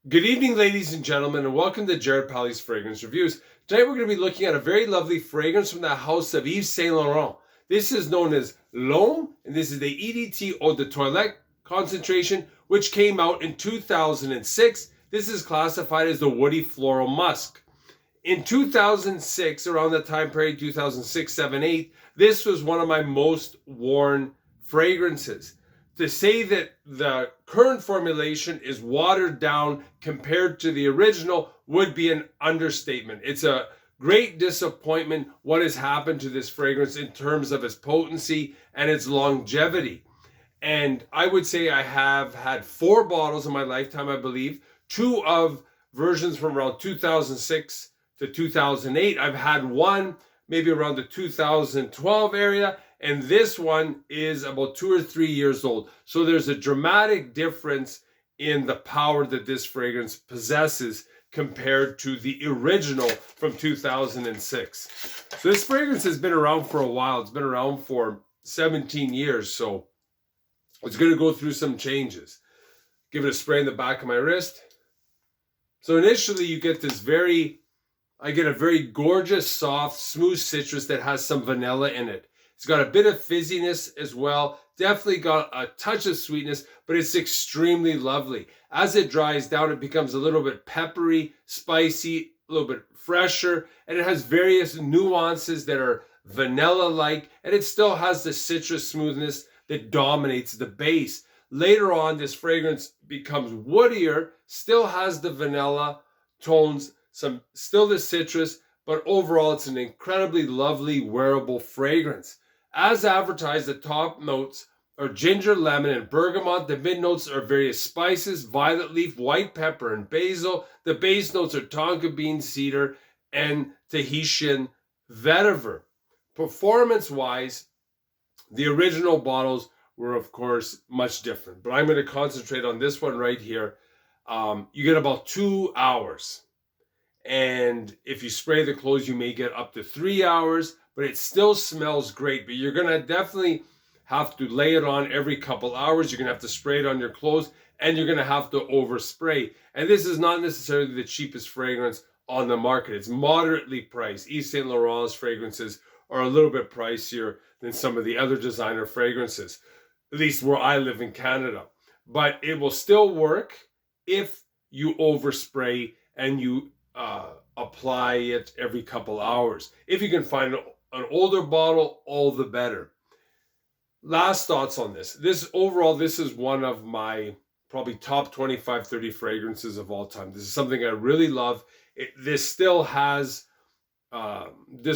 Good evening, ladies and gentlemen, and welcome to Jared Palley's Fragrance Reviews. Tonight we're going to be looking at a very lovely fragrance from the house of Yves Saint Laurent. This is known as L'Homme, and this is the EDT Eau de Toilette concentration, which came out in 2006. This is classified as the woody floral musk. In 2006, around the time period 2006, 7, 8, this was one of my most worn fragrances. To say that the current formulation is watered down compared to the original would be an understatement. It's a great disappointment what has happened to this fragrance in terms of its potency and its longevity. And I would say I have had 4 bottles in my lifetime, I believe. 2 of versions from around 2006 to 2008. I've had one maybe around the 2012 area. And this one is about 2 or 3 years old. So there's a dramatic difference in the power that this fragrance possesses compared to the original from 2006. So this fragrance has been around for a while. It's been around for 17 years. So it's going to go through some changes. Give it a spray in the back of my wrist. So initially you get this I get a very gorgeous, soft, smooth citrus that has some vanilla in it. It's got a bit of fizziness as well. Definitely got a touch of sweetness, but it's extremely lovely. As it dries down, it becomes a little bit peppery, spicy, a little bit fresher, and it has various nuances that are vanilla-like, and it still has the citrus smoothness that dominates the base. Later on, this fragrance becomes woodier, still has the vanilla tones, still the citrus, but overall, it's an incredibly lovely, wearable fragrance. As advertised, the top notes are ginger, lemon, and bergamot. The mid notes are various spices, violet leaf, white pepper, and basil. The base notes are tonka bean, cedar, and Tahitian vetiver. Performance-wise, the original bottles were, of course, much different. But I'm going to concentrate on this one right here. You get about 2 hours. And if you spray the clothes, you may get up to 3 hours, but it still smells great. But you're going to definitely have to lay it on every couple hours. You're going to have to spray it on your clothes, and you're going to have to overspray. And this is not necessarily the cheapest fragrance on the market. It's moderately priced. Yves Saint Laurent's fragrances are a little bit pricier than some of the other designer fragrances, at least where I live in Canada. But it will still work if you overspray and you apply it every couple hours. If you can find an older bottle, all the better. Last thoughts on this. This is one of my probably top 25, 30 fragrances of all time. This is something I really love. This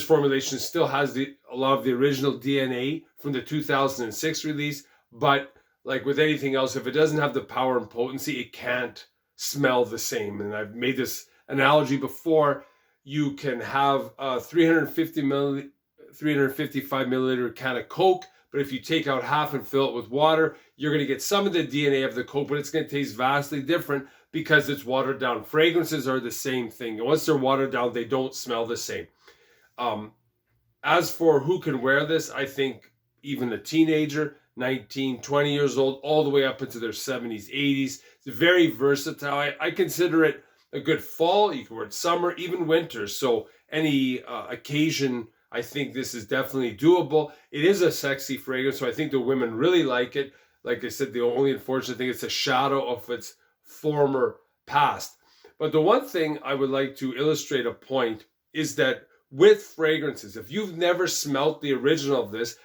formulation still has a lot of the original DNA from the 2006 release, but like with anything else, if it doesn't have the power and potency, it can't smell the same. And I've made this analogy before. You can have a 355 milliliter can of Coke, but if you take out half and fill it with water, you're going to get some of the DNA of the Coke, but it's going to taste vastly different because it's watered down. Fragrances are the same thing. And once they're watered down, they don't smell the same. As for who can wear this, I think even a teenager, 19, 20 years old, all the way up into their 70s, 80s. It's very versatile. I consider it a good fall. You can wear it summer, even winter. So any occasion, I think this is definitely doable. It is a sexy fragrance, so I think the women really like it. Like I said, the only unfortunate thing, it's a shadow of its former past. But the one thing I would like to illustrate a point is that with fragrances, if you've never smelt the original of this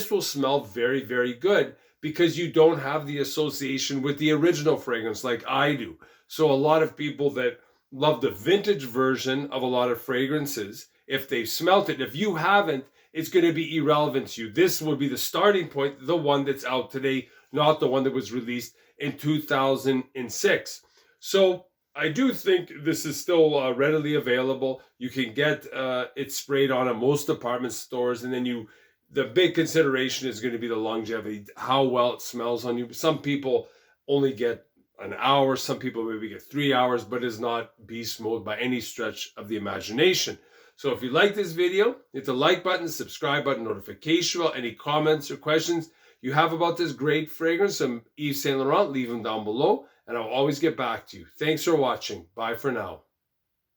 will smell very, very good because you don't have the association with the original fragrance like I do. So a lot of people that love the vintage version of a lot of fragrances, if they've smelt it, if you haven't, it's going to be irrelevant to you. This would be the starting point, the one that's out today, not the one that was released in 2006. So I do think this is still readily available. You can get it sprayed on at most department stores, and then the big consideration is going to be the longevity, how well it smells on you. Some people only get an hour, some people maybe get 3 hours, but is not beast mode by any stretch of the imagination. So if you like this video, hit the like button, subscribe button, notification bell. Any comments or questions you have about this great fragrance from Yves Saint Laurent, leave them down below. and I'll always get back to you. Thanks for watching. Bye for now.